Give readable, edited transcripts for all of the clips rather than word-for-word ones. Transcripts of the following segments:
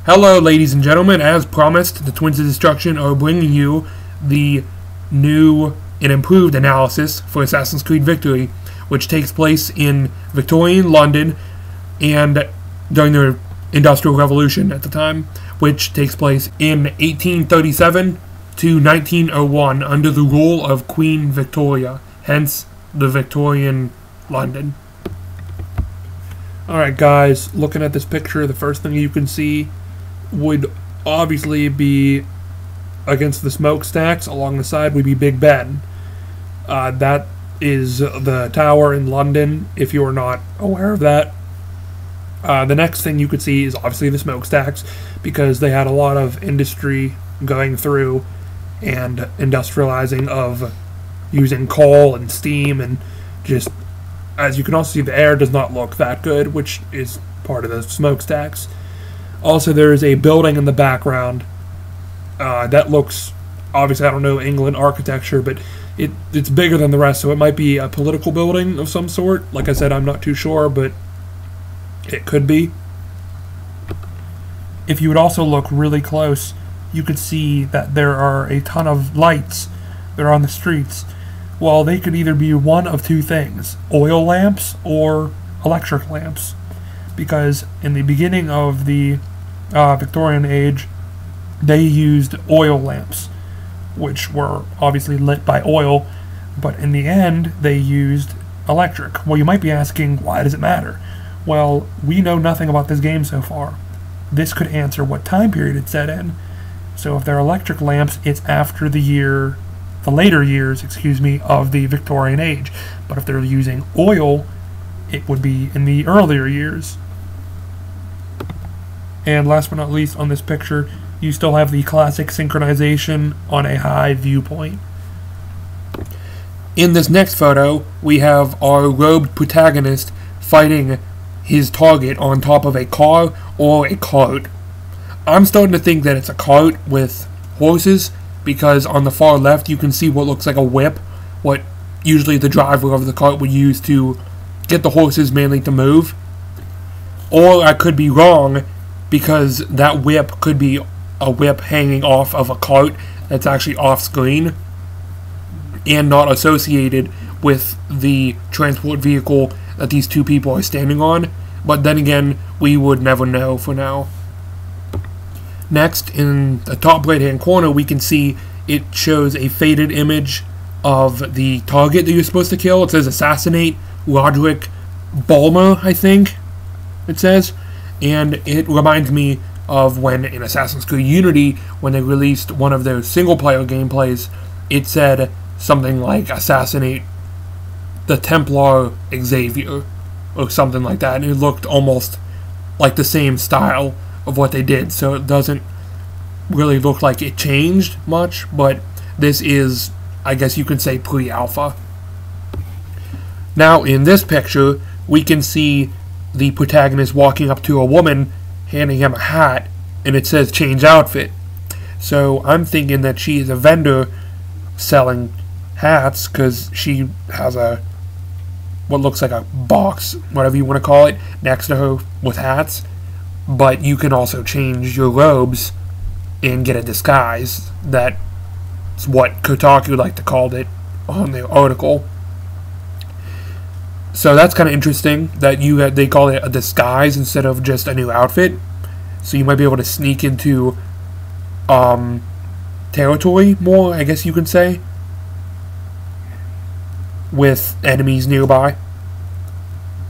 Hello, ladies and gentlemen. As promised, the Twins of Destruction are bringing you the new and improved analysis for Assassin's Creed Victory, which takes place in Victorian London and during the Industrial Revolution at the time, which takes place in 1837 to 1901 under the rule of Queen Victoria, hence the Victorian London. Alright guys, looking at this picture, the first thing you can see would obviously be against the smokestacks. Along the side would be Big Ben. That is the tower in London, if you are not aware of that. The next thing you could see is obviously the smokestacks, because they had a lot of industry going through and industrializing of using coal and steam, and just, as you can also see, the air does not look that good, which is part of the smokestacks. Also, there is a building in the background that looks, obviously, I don't know England architecture, but it's bigger than the rest, so it might be a political building of some sort. Like I said, I'm not too sure, but it could be. If you would also look really close, you could see that there are a ton of lights that are on the streets. Well, they could either be one of two things: oil lamps or electric lamps. Because in the beginning of the Victorian age, they used oil lamps, which were obviously lit by oil, but in the end they used electric. Well, you might be asking, why does it matter? Well, we know nothing about this game so far. This could answer what time period it's set in. So if they're electric lamps, it's after the later years, of the Victorian age. But if they're using oil, it would be in the earlier years. And last but not least, on this picture, you still have the classic synchronization on a high viewpoint. In this next photo, we have our robed protagonist fighting his target on top of a car or a cart. I'm starting to think that it's a cart with horses, because on the far left you can see what looks like a whip, what usually the driver of the cart would use to get the horses mainly to move. Or I could be wrong, because that whip could be a whip hanging off of a cart that's actually off screen and not associated with the transport vehicle that these two people are standing on. But then again, we would never know for now. Next, in the top right hand corner, we can see it shows a faded image of the target that you're supposed to kill. It says assassinate Roderick Bulmer, I think it says. And it reminds me of when in Assassin's Creed Unity, when they released one of their single-player gameplays, it said something like assassinate the Templar Xavier, or something like that. And it looked almost like the same style of what they did, so it doesn't really look like it changed much, but this is, I guess you can say, pre-alpha. Now, in this picture, we can see the protagonist walking up to a woman, handing him a hat, and it says change outfit. So I'm thinking that she is a vendor selling hats, because she has what looks like a box, whatever you want to call it, next to her with hats. But you can also change your robes and get a disguise. That's what Kotaku like to call it on their article. So that's kind of interesting that they call it a disguise instead of just a new outfit. So you might be able to sneak into territory more, I guess you can say, with enemies nearby.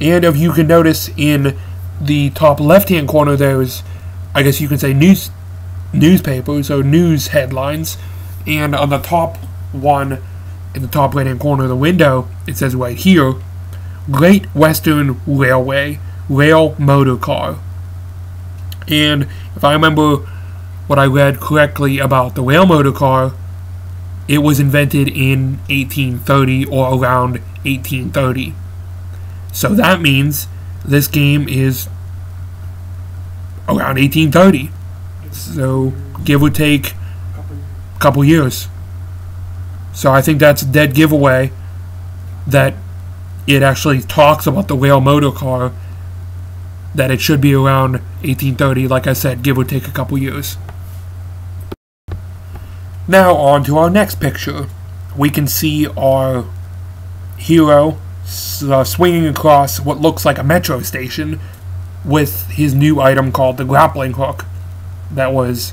And if you can notice, in the top left-hand corner, there's, I guess you can say, newspapers, or news headlines. And on the top one, in the top right-hand corner of the window, it says right here, Great Western Railway, rail motor car. And if I remember what I read correctly about the rail motor car, it was invented in 1830 or around 1830. So that means this game is around 1830. So give or take a couple years. So I think that's a dead giveaway that it actually talks about the rail motor car that it should be around 1830, like I said, give or take a couple years. Now on to our next picture. We can see our hero swinging across what looks like a metro station with his new item called the grappling hook that was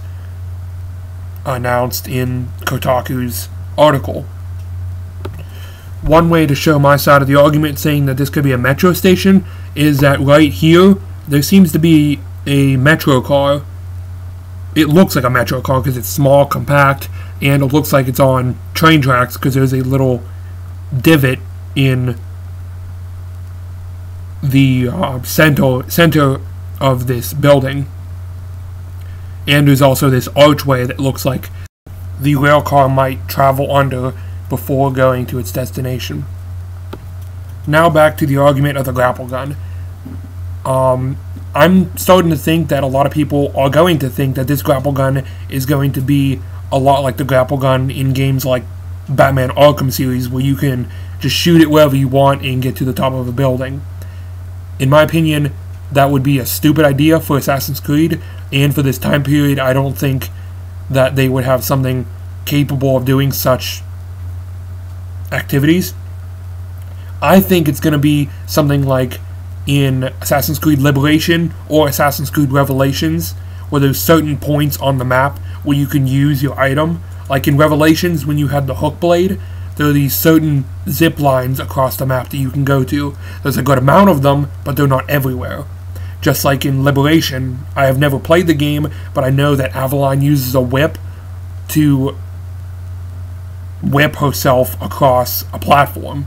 announced in Kotaku's article. One way to show my side of the argument saying that this could be a metro station is that right here there seems to be a metro car. It looks like a metro car because it's small, compact, and it looks like it's on train tracks because there's a little divot in the center of this building. And there's also this archway that looks like the rail car might travel under before going to its destination. Now back to the argument of the grapple gun. I'm starting to think that a lot of people are going to think that this grapple gun is going to be a lot like the grapple gun in games like Batman Arkham series, where you can just shoot it wherever you want and get to the top of a building. In my opinion, that would be a stupid idea for Assassin's Creed, and for this time period, I don't think that they would have something capable of doing such activities. I think it's going to be something like in Assassin's Creed Liberation or Assassin's Creed Revelations, where there's certain points on the map where you can use your item. Like in Revelations, when you had the hook blade, there are these certain zip lines across the map that you can go to. There's a good amount of them, but they're not everywhere. Just like in Liberation, I have never played the game, but I know that Avalon uses a whip to whip herself across a platform.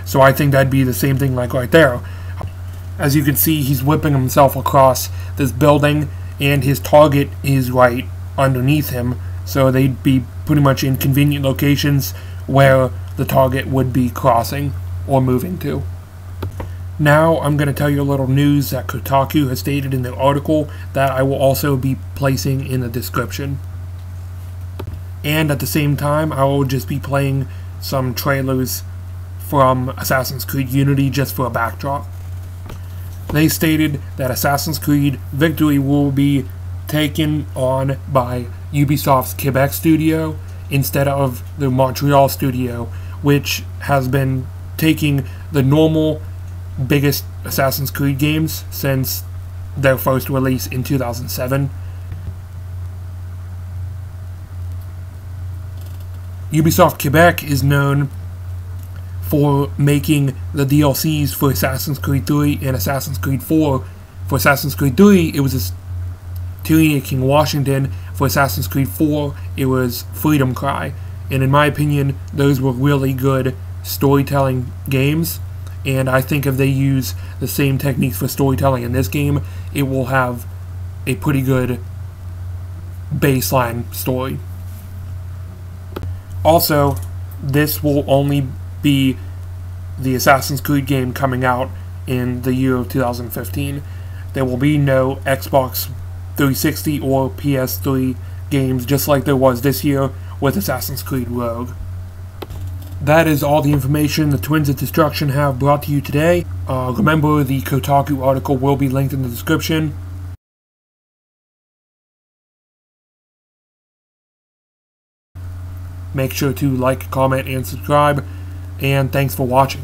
So I think that'd be the same thing like right there. As you can see, he's whipping himself across this building, and his target is right underneath him. So they'd be pretty much in convenient locations where the target would be crossing or moving to. Now I'm going to tell you a little news that Kotaku has stated in their article that I will also be placing in the description. And at the same time, I will just be playing some trailers from Assassin's Creed Unity just for a backdrop. They stated that Assassin's Creed Victory will be taken on by Ubisoft's Quebec studio instead of the Montreal studio, which has been taking the normal biggest Assassin's Creed games since their first release in 2007. Ubisoft Quebec is known for making the DLCs for Assassin's Creed 3 and Assassin's Creed 4. For Assassin's Creed 3, it was Tyranny of King Washington. For Assassin's Creed 4, it was Freedom Cry. And in my opinion, those were really good storytelling games. And I think if they use the same techniques for storytelling in this game, it will have a pretty good baseline story. Also, this will only be the Assassin's Creed game coming out in the year of 2015. There will be no Xbox 360 or PS3 games, just like there was this year with Assassin's Creed Rogue. That is all the information the Twins of Destruction have brought to you today. Remember, the Kotaku article will be linked in the description. Make sure to like, comment, and subscribe, and thanks for watching.